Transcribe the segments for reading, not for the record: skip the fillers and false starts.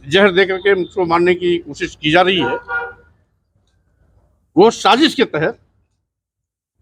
जहर दे करके मुझको मारने की कोशिश की जा रही है, वो साजिश के तहत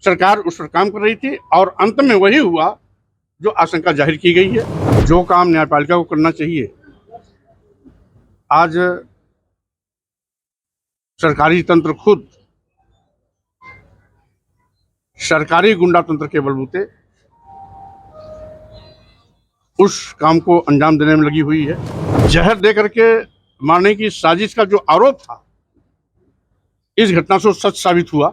सरकार उस पर काम कर रही थी और अंत में वही हुआ जो आशंका जाहिर की गई है। जो काम न्यायपालिका को करना चाहिए, आज सरकारी तंत्र खुद सरकारी गुंडा तंत्र के बलबूते उस काम को अंजाम देने में लगी हुई है। जहर दे करके मारने की साजिश का जो आरोप था, इस घटना से सच साबित हुआ।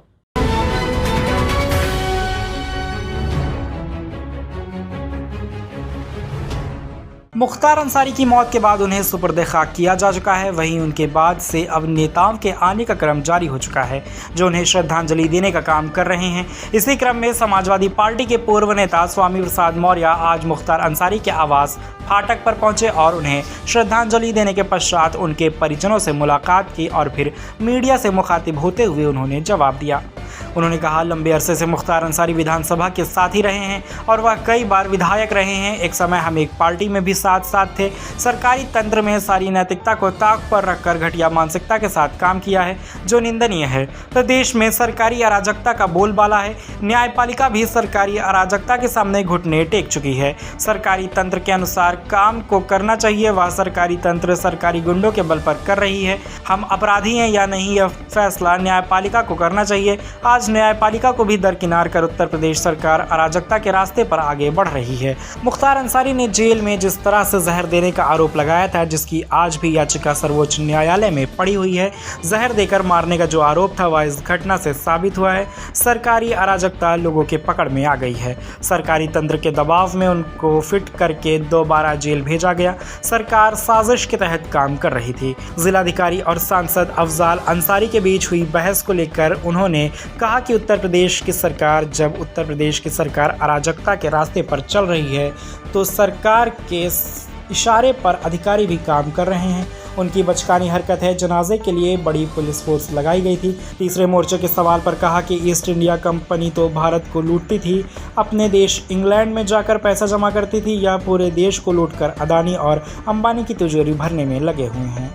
मुख्तार अंसारी की मौत के बाद उन्हें सुपुर्द खाक किया जा चुका है। वहीं उनके बाद से अब नेताओं के आने का क्रम जारी हो चुका है, जो उन्हें श्रद्धांजलि देने का काम कर रहे हैं। इसी क्रम में समाजवादी पार्टी के पूर्व नेता स्वामी प्रसाद मौर्य आज मुख्तार अंसारी के आवास फाटक पर पहुंचे और उन्हें श्रद्धांजलि देने के पश्चात उनके परिजनों से मुलाकात की और फिर मीडिया से मुखातिब होते हुए उन्होंने जवाब दिया। उन्होंने कहा, लंबे अरसे से मुख्तार अंसारी विधानसभा के साथ ही रहे हैं और वह कई बार विधायक रहे हैं। एक समय हम एक पार्टी में भी साथ थे। सरकारी तंत्र में सारी नैतिकता को ताक पर रखकर घटिया मानसिकता के साथ काम किया है, जो निंदनीय है। प्रदेश में सरकारी अराजकता का बोलबाला है। न्यायपालिका भी सरकारी अराजकता के सामने घुटने टेक चुकी है। सरकारी तंत्र के अनुसार काम को करना चाहिए, वह सरकारी तंत्र सरकारी गुंडों के बल पर कर रही है। हम अपराधी हैं या नहीं, यह फैसला न्यायपालिका को करना चाहिए। आज न्यायपालिका को भी दरकिनार कर उत्तर प्रदेश सरकार अराजकता के रास्ते पर आगे बढ़ रही है। मुख्तार अंसारी ने जेल में जिस तरह से जहर देने का आरोप लगाया था, जिसकी आज भी याचिका सर्वोच्च न्यायालय में पड़ी हुई है, जहर देकर मारने का जो आरोप था वह इस घटना से साबित हुआ है। सरकारी अराजकता लोगों के पकड़ में आ गई है। सरकारी तंत्र के दबाव में उनको फिट करके दोबारा जेल भेजा गया। सरकार साजिश के तहत काम कर रही थी। जिलाधिकारी और सांसद अफजाल अंसारी के बीच हुई बहस को लेकर उन्होंने कहा कि उत्तर प्रदेश की सरकार अराजकता के रास्ते पर चल रही है, तो सरकार के इशारे पर अधिकारी भी काम कर रहे हैं। उनकी बचकानी हरकत है। जनाजे के लिए बड़ी पुलिस फोर्स लगाई गई थी। तीसरे मोर्चे के सवाल पर कहा कि ईस्ट इंडिया कंपनी तो भारत को लूटती थी, अपने देश इंग्लैंड में जाकर पैसा जमा करती थी, या पूरे देश को लूटकर अदानी और अंबानी की तिजोरी भरने में लगे हुए हैं।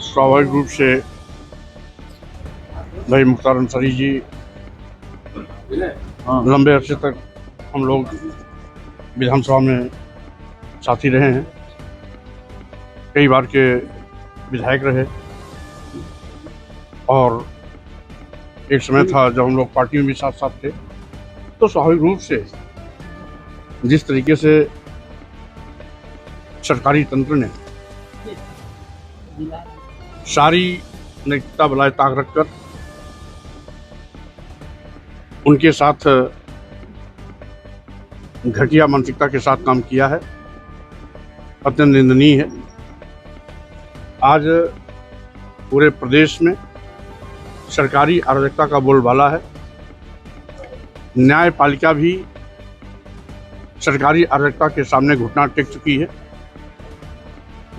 स्वाभाविक रूप से भाई मुख्तार अंसारी जी लंबे अरसे तक हम लोग विधानसभा में साथी रहे हैं, कई बार के विधायक रहे और एक समय था जब हम लोग पार्टी में भी साथ साथ थे। तो स्वाभाविक रूप से जिस तरीके से सरकारी तंत्र ने सारी नैतिकता बनाए ताक रखकर उनके साथ घटिया मानसिकता के साथ काम किया है, अत्यंत निंदनीय है। आज पूरे प्रदेश में सरकारी अराजकता का बोलबाला है। न्यायपालिका भी सरकारी अराजकता के सामने घुटना टेक चुकी है।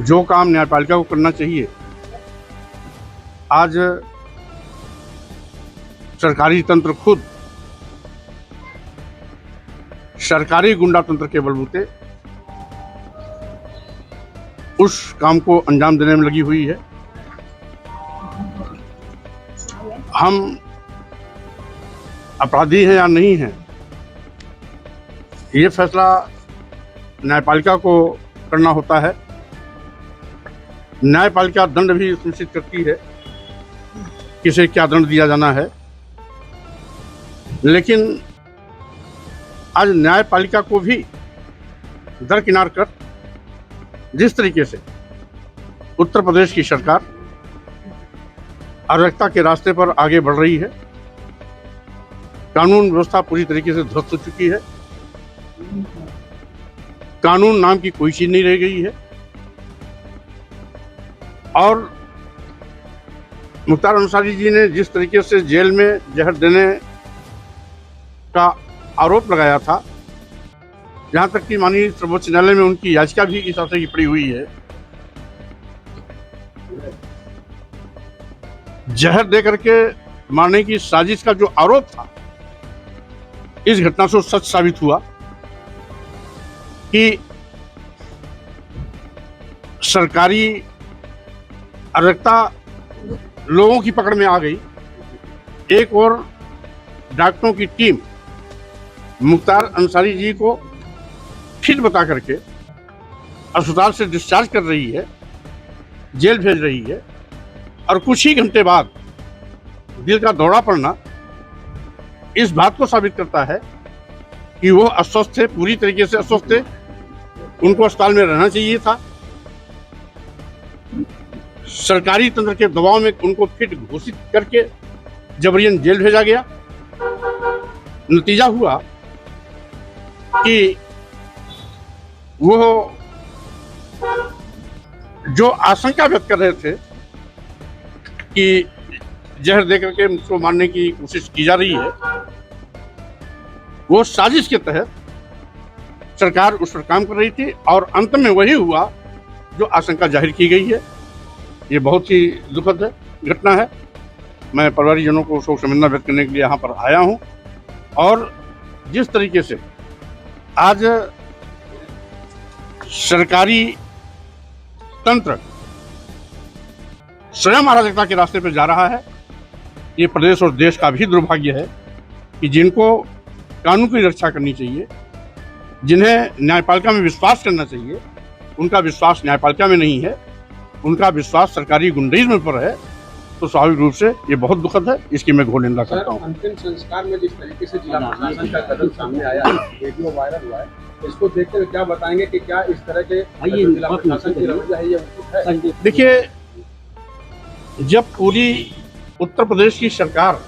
जो काम न्यायपालिका को करना चाहिए, आज सरकारी तंत्र खुद सरकारी गुंडा तंत्र के बलबूते उस काम को अंजाम देने में लगी हुई है। हम अपराधी हैं या नहीं हैं, ये फैसला न्यायपालिका को करना होता है। न्यायपालिका दंड भी सुनिश्चित करती है, किसे क्या दंड दिया जाना है। लेकिन आज न्यायपालिका को भी दरकिनार कर जिस तरीके से उत्तर प्रदेश की सरकार अराजकता के रास्ते पर आगे बढ़ रही है, कानून व्यवस्था पूरी तरीके से ध्वस्त हो चुकी है। कानून नाम की कोई चीज नहीं रह गई है और मुख्तार अंसारी जी ने जिस तरीके से जेल में जहर देने का आरोप लगाया था, जहां तक कि माननीय सर्वोच्च न्यायालय में उनकी याचिका भी इस आशय की पड़ी हुई है। जहर दे करके मारने की साजिश का जो आरोप था, इस घटना से सच साबित हुआ कि सरकारी अराजकता लोगों की पकड़ में आ गई। एक और डॉक्टरों की टीम मुख्तार अंसारी जी को फिट बता करके अस्पताल से डिस्चार्ज कर रही है, जेल भेज रही है, और कुछ ही घंटे बाद दिल का दौरा पड़ना इस बात को साबित करता है कि वो अस्वस्थ थे, पूरी तरीके से अस्वस्थ थे, उनको अस्पताल में रहना चाहिए था। सरकारी तंत्र के दबाव में उनको फिट घोषित करके जबरियन जेल भेजा गया। नतीजा हुआ कि वो जो आशंका व्यक्त कर रहे थे कि जहर देकर के मुझको मारने की कोशिश की जा रही है, वो साजिश के तहत सरकार उस पर काम कर रही थी और अंत में वही हुआ जो आशंका जाहिर की गई है। ये बहुत ही दुखद घटना है। मैं परिवारजनों को शोक संवेदना व्यक्त करने के लिए यहाँ पर आया हूँ। और जिस तरीके से आज सरकारी तंत्र स्वयं अराजकता के रास्ते पर जा रहा है, ये प्रदेश और देश का भी दुर्भाग्य है कि जिनको कानून की रक्षा करनी चाहिए, जिन्हें न्यायपालिका में विश्वास करना चाहिए, उनका विश्वास न्यायपालिका में नहीं है, उनका विश्वास सरकारी गुंडाइज्म पर है, तो स्वाभाविक रूप से ये बहुत दुखद है। इसकी मैं घोर निंदा करता हूँ। अंतिम संस्कार में जिस तरीके से जिला प्रशासन का कदम सामने आया, वीडियो वायरल हुआ है, इसको देखते हुए क्या बताएंगे कि क्या इस तरह के जिला प्रशासन की रवैया है, ये उचित है? देखिए, जब पूरी उत्तर प्रदेश की सरकार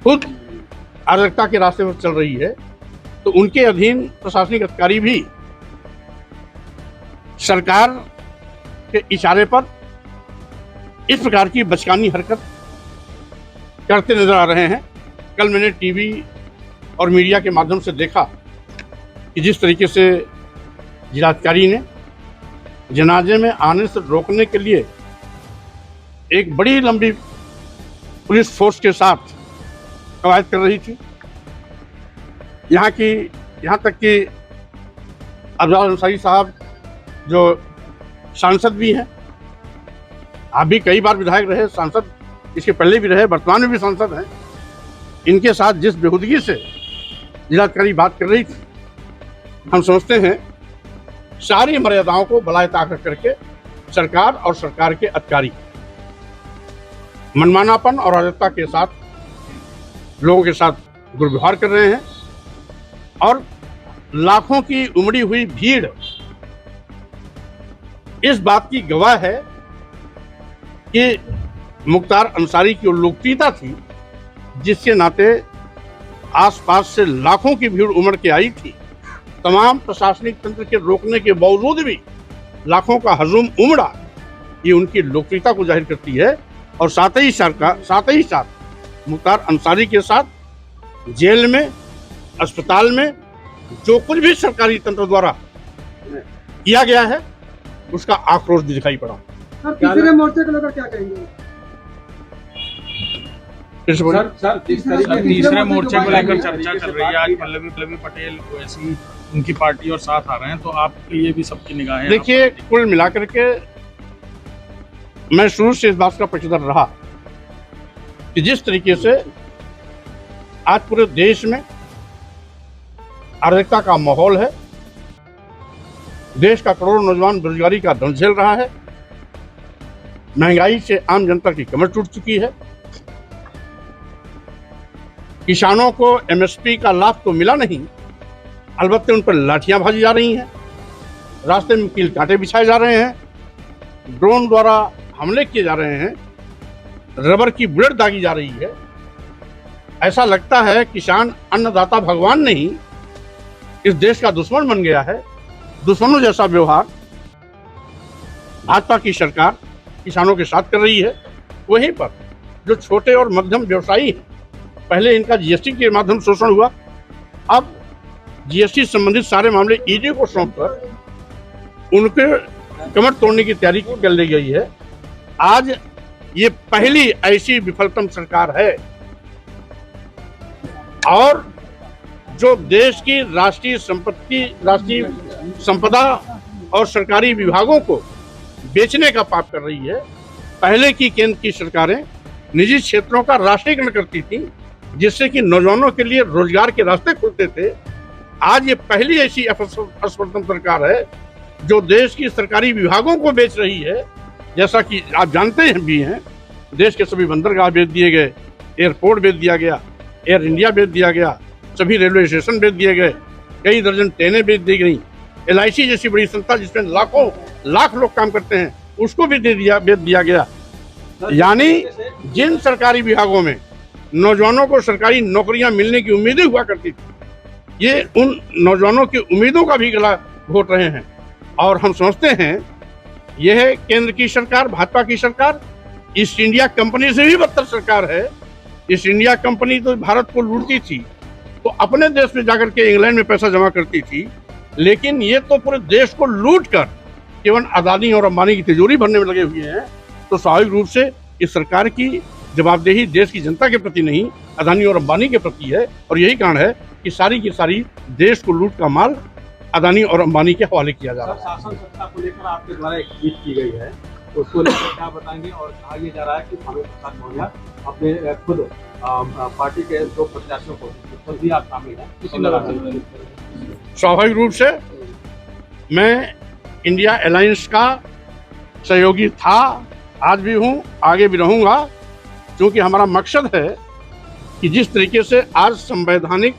खुद अराजकता के रास्ते पर चल रही है, तो उनके अधीन प्रशासनिक अधिकारी भी सरकार के इशारे पर इस प्रकार की बचकानी हरकत करते नजर आ रहे हैं। कल मैंने टीवी और मीडिया के माध्यम से देखा कि जिस तरीके से जिलाधिकारी ने जनाजे में आने से रोकने के लिए एक बड़ी लंबी पुलिस फोर्स के साथ कवायद कर रही थी। यहाँ तक कि अफजल अंसारी साहब जो सांसद भी हैं, आप भी कई बार विधायक रहे, सांसद इसके पहले भी रहे, वर्तमान में भी सांसद हैं, इनके साथ जिस बेहूदगी से जिलाधिकारी बात कर रही थी, हम समझते हैं सारी मर्यादाओं को बलाए ताक करके सरकार और सरकार के अधिकारी मनमानापन और अराजकता के साथ लोगों के साथ दुर्व्यवहार कर रहे हैं। और लाखों की उमड़ी हुई भीड़ इस बात की गवाह है कि मुख्तार अंसारी की लोकप्रियता थी, जिसके नाते आसपास से लाखों की भीड़ उमड़ के आई थी। तमाम प्रशासनिक तंत्र के रोकने के बावजूद भी लाखों का हजूम उमड़ा, ये उनकी लोकप्रियता को जाहिर करती है। और साथ ही साथ मुख्तार अंसारी के साथ जेल में, अस्पताल में जो कुछ भी सरकारी तंत्र द्वारा किया गया है, उसका आक्रोश भी दिखाई पड़ा। तीसरे मोर्चे को लेकर क्या कहेंगे? सर, तीसरे मोर्चे को लेकर चर्चा चल रही है। आज पल्लवी पटेल वैसी उनकी पार्टी और साथ आ रहे हैं, तो आपके लिए भी सबकी निगाहें। देखिए, कुल मिलाकर के मैं शुरू से इस बात का पक्षधर रहा कि जिस तरीके से आज पूरे देश में अराजकता का माहौल है, देश का करोड़ों नौजवान बेरोजगारी का दंश झेल रहा है, महंगाई से आम जनता की कमर टूट चुकी है, किसानों को एमएसपी का लाभ तो मिला नहीं, अलबत्ते उन पर लाठियां भाजी जा रही हैं, रास्ते में कील कांटे बिछाए जा रहे हैं, ड्रोन द्वारा हमले किए जा रहे हैं, रबर की बुलेट दागी जा रही है। ऐसा लगता है किसान अन्नदाता भगवान नहीं, इस देश का दुश्मन बन गया है। दुश्मनों जैसा व्यवहार भाजपा की सरकार किसानों के साथ कर रही है। वहीं पर जो छोटे और मध्यम व्यवसायी हैं, पहले इनका जीएसटी के माध्यम से शोषण हुआ, अब जीएसटी संबंधित सारे मामले ईडी को सौंपकर उनके कमर तोड़ने की तैयारी कर ली गई है। आज ये पहली ऐसी विफलतम सरकार है और जो देश की राष्ट्रीय संपदा और सरकारी विभागों को बेचने का पाप कर रही है। पहले की केंद्र की सरकारें निजी क्षेत्रों का राष्ट्रीयकरण करती थी, जिससे कि नौजवानों के लिए रोजगार के रास्ते खुलते थे। आज ये पहली ऐसी असवर्तन सरकार है जो देश की सरकारी विभागों को बेच रही है। जैसा कि आप जानते हैं भी हैं, देश के सभी बंदरगाह बेच दिए गए, एयरपोर्ट बेच दिया गया, एयर इंडिया बेच दिया गया, सभी रेलवे स्टेशन बेच दिए गए, कई दर्जन ट्रेनें बेच दी गई, LIC जैसी बड़ी संस्था जिसमें लाखों लाख लोग काम करते हैं उसको भी बेच दिया गया। यानी जिन सरकारी विभागों में नौजवानों को सरकारी नौकरियां मिलने की उम्मीदें हुआ करती थी, ये उन नौजवानों की उम्मीदों का भी गला घोट रहे हैं। और हम समझते हैं यह है केंद्र की सरकार, भाजपा की सरकार, ईस्ट इंडिया कंपनी से भी बदतर सरकार है। ईस्ट इंडिया कंपनी तो भारत को लूटती थी, तो अपने देश में जाकर के इंग्लैंड में पैसा जमा करती थी, लेकिन ये तो पूरे देश को लूट कर केवल अदानी और अंबानी की तिजोरी भरने में लगे हुए हैं। तो स्वाभाविक रूप से इस सरकार की जवाबदेही देश की जनता के प्रति नहीं, अदानी और अंबानी के प्रति है। और यही कारण है कि सारी की सारी देश को लूट का माल अदानी और अंबानी के हवाले किया जा रहा है। शासन सत्ता को लेकर आपके द्वारा एक ट्वीट की गई है, उसको लेकर क्या बताएंगे? और कहा यह जा रहा है कि स्वामी प्रसाद मौर्य अपने खुद पार्टी के दो प्रत्याशियों को भी आप शामिल हैं, किसी तरह स्वाभाविक रूप से मैं इंडिया अलायंस का सहयोगी था, आज भी हूँ, आगे भी रहूँगा, क्योंकि हमारा मकसद है कि जिस तरीके से आज संवैधानिक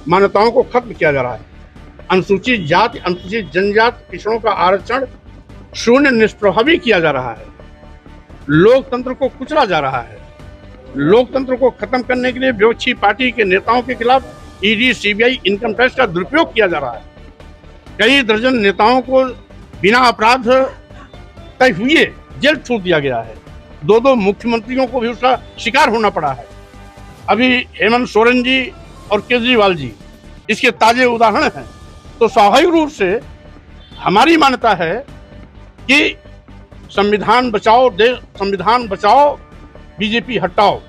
मान्यताओं को खत्म किया जा रहा है, अनुसूचित जाति, अनुसूचित जनजाति, पिछड़ों का आरक्षण शून्य निष्प्रभावी किया जा रहा है, लोकतंत्र को कुचला जा रहा है, लोकतंत्र को खत्म करने के लिए विपक्षी पार्टी के नेताओं के खिलाफ ED, CBI, इनकम टैक्स का दुरुपयोग किया जा रहा है। कई दर्जन नेताओं को बिना अपराध तय हुए जेल छूट दिया गया है। 2 मुख्यमंत्रियों को भी उसका शिकार होना पड़ा है। अभी हेमंत सोरेन जी और केजरीवाल जी इसके ताजे उदाहरण हैं। तो स्वाभाविक रूप से हमारी मान्यता है कि संविधान बचाओ, देश संविधान बचाओ, BJP हटाओ,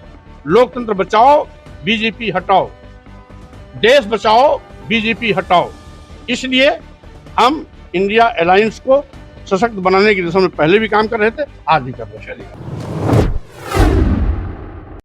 लोकतंत्र बचाओ, BJP हटाओ, देश बचाओ, BJP हटाओ। इसलिए हम इंडिया अलायंस को सशक्त बनाने की दिशा में पहले भी काम कर रहे थे, आज भी कर रहे हैं।